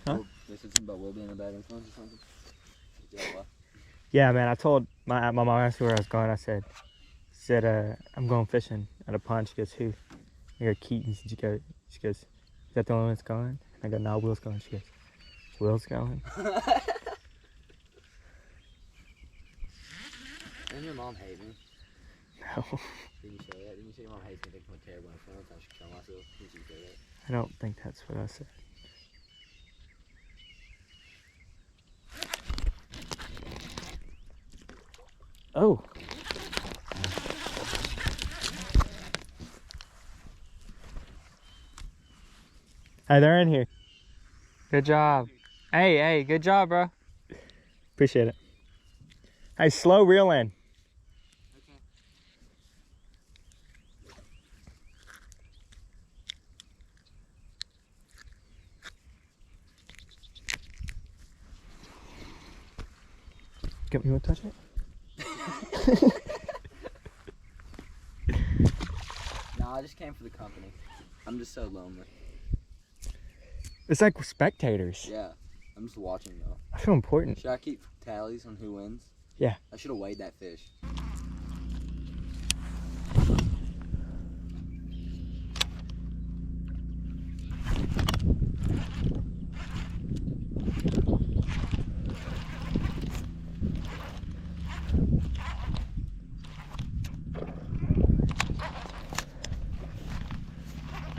Huh? They said something about Will being a bad influence or something. Yeah, Yeah, man. I told my mom asked me where I was going. I said I'm going fishing at a pond. She goes, who? I go, Keaton. She goes, is that the only one that's going? I go, no, Will's going. She goes, Will's going? Didn't your mom hate me? No. Did you say that? Didn't you say your mom hates me thinking I'm a terrible influence? I should kill myself. Did you say that? I don't think that's what I said. Oh. Hey, they're in here. Good job. Hey, good job, bro. Appreciate it. Hey, slow reel in. Okay. You want to touch it? No, I just came for the company. I'm just so lonely. It's like spectators. Yeah. I'm just watching though. I feel important. Should I keep tallies on who wins? Yeah. I should have weighed that fish.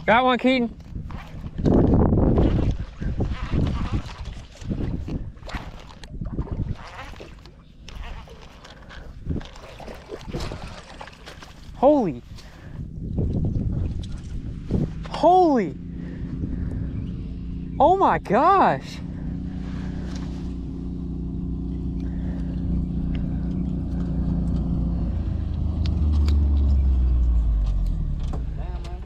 Got one, Keaton. Holy. Oh my gosh. Damn, man.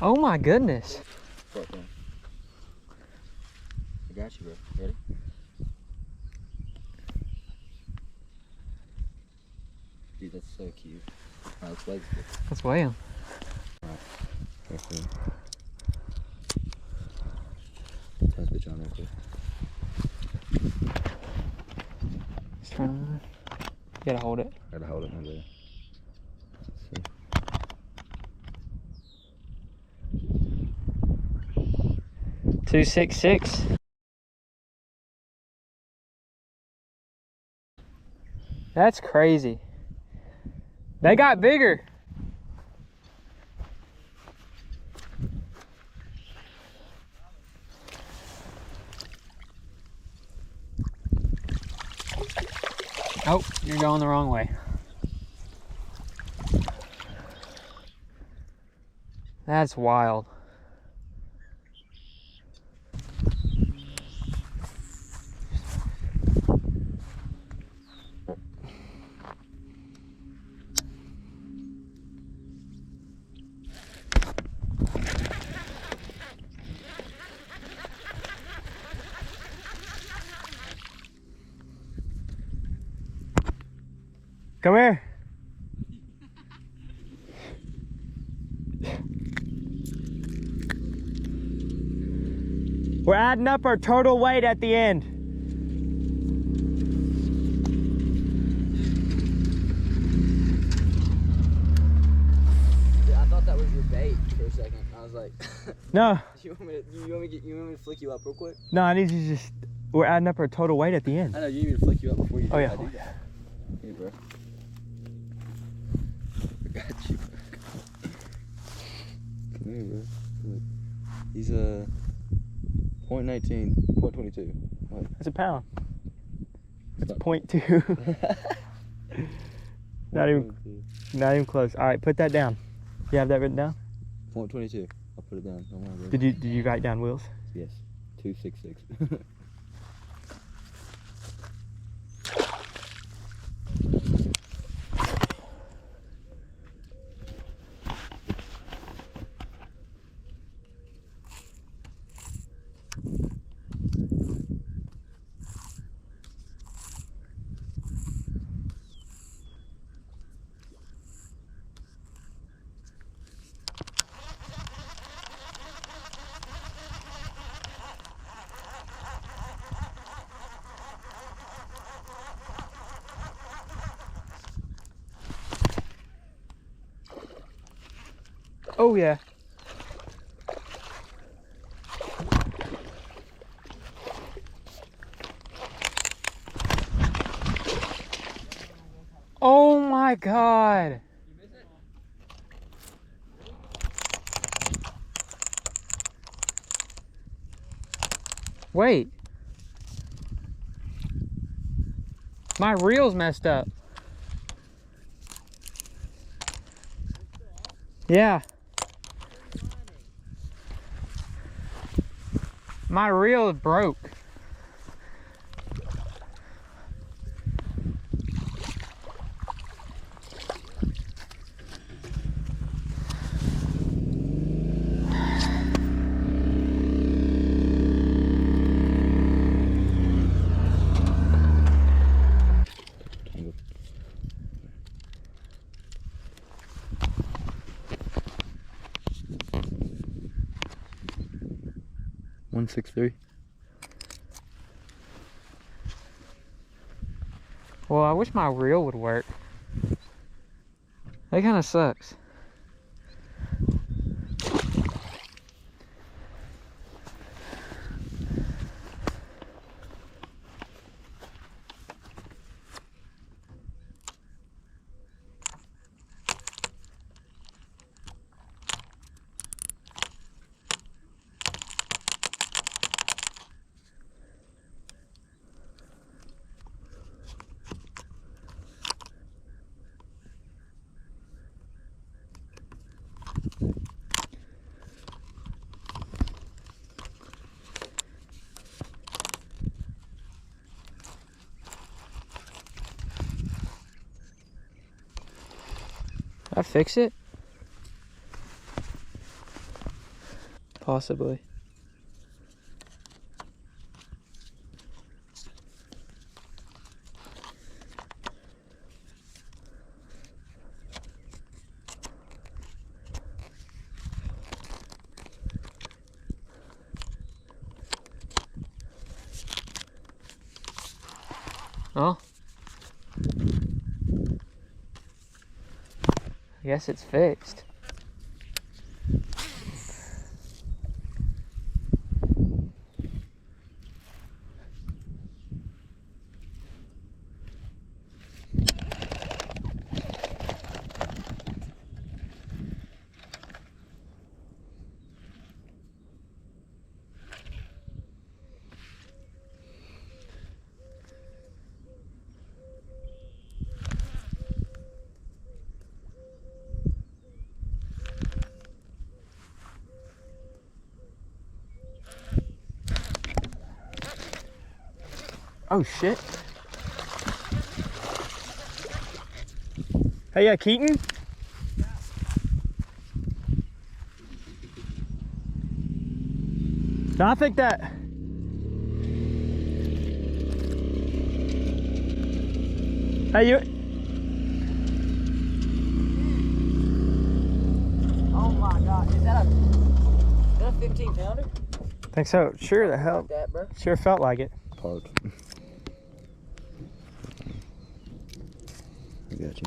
Oh my goodness. What then? I got you, bro. Ready? Dude, that's so cute. Alright, let's weigh this fish. Let's weigh him. Carefully. Turn this bitch on real quick. Let's turn on. You gotta hold it. Gotta hold it, my bad. Let's see. 266. That's crazy. They got bigger. Oh, you're going the wrong way. That's wild. Come here. We're adding up our total weight at the end. Yeah, I thought that was your bait for a second. I was like, No, you want me to flick you up real quick? no, I need you to just, we're adding up our total weight at the end. I know, you need me to flick you up before you do Oh yeah. I do that. Hey, bro. I got you, bro. Come here, bro. Look. He's 0.19, 0.22. What? That's a pound. That's Stop. 0.2. Not even close. All right, put that down. You have that written down? 0.22. I'll put it down. Don't worry, bro. Did you write down Will's? Yes. 266. Oh yeah. Oh my God. Wait. My reel's messed up. Yeah. My reel broke. $163. Well, I wish my reel would work. That kind of sucks. I fix it? Possibly. Oh. I guess it's fixed. Oh shit. Hey, yeah, Keaton? No, I think that. Hey, you. Oh my God, is that a 15 pounder? Think so. Sure, the hell. Like that, bro. Sure felt like it. Park. I got you.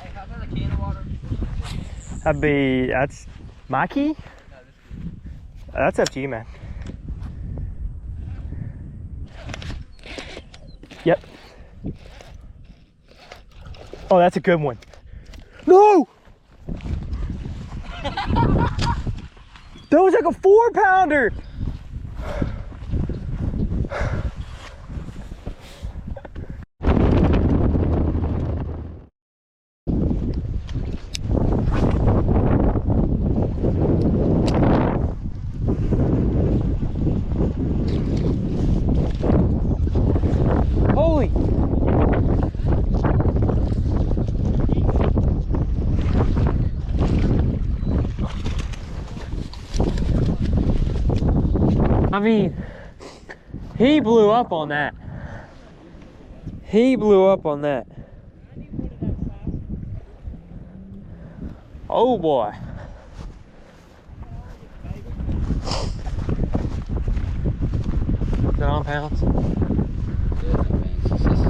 Hey, how about a can of water? That's my key? No, this is. That's up to you, man. Yep. Oh, that's a good one. No! That was like a 4-pounder. Holy. I mean, he blew up on that. He blew up on that. Oh boy. that on pounds? Yeah, it's not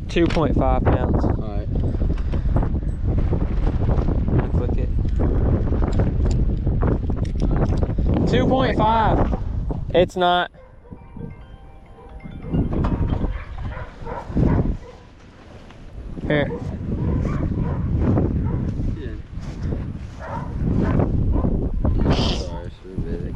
$2.5 pounds. Alright. Click it. 2.5. It's not. Here. Yeah. Sorry, it's really big.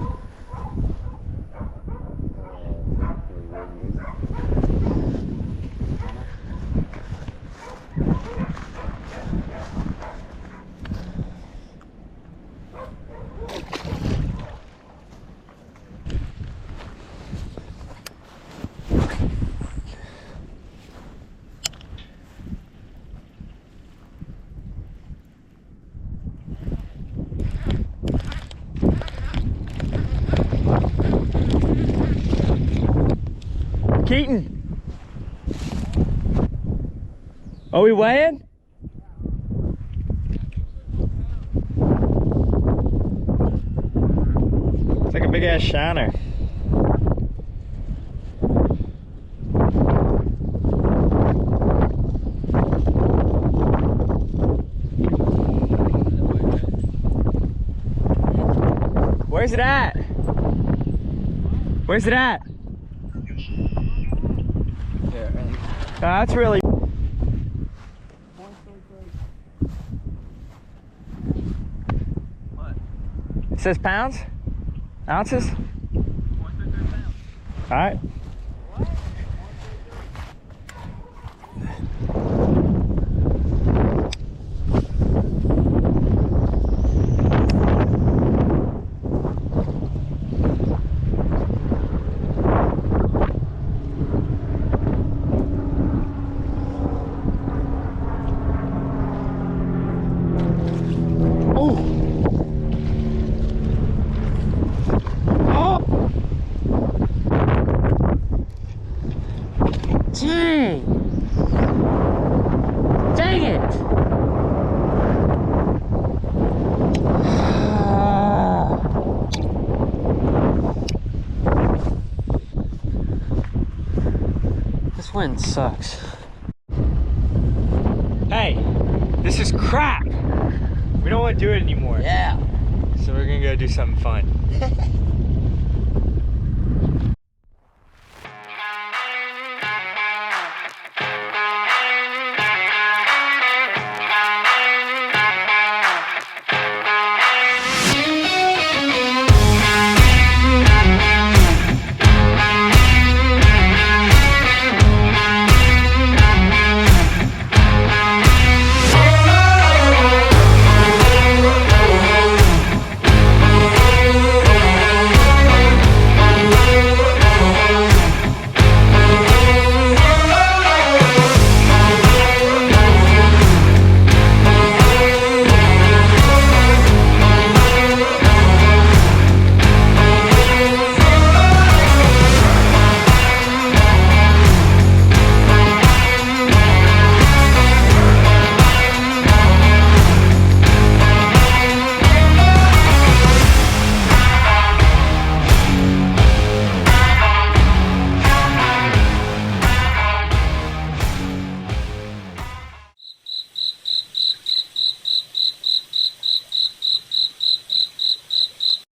Keaton, are we weighing? It's like a big ass shiner. Where's it at? Where's it at? That's really. What? It says pounds? Ounces? 1.3 pounds. Alright. Dang! Dang it! This wind sucks. Hey, this is crap. We don't want to do it anymore. Yeah. So we're gonna go do something fun.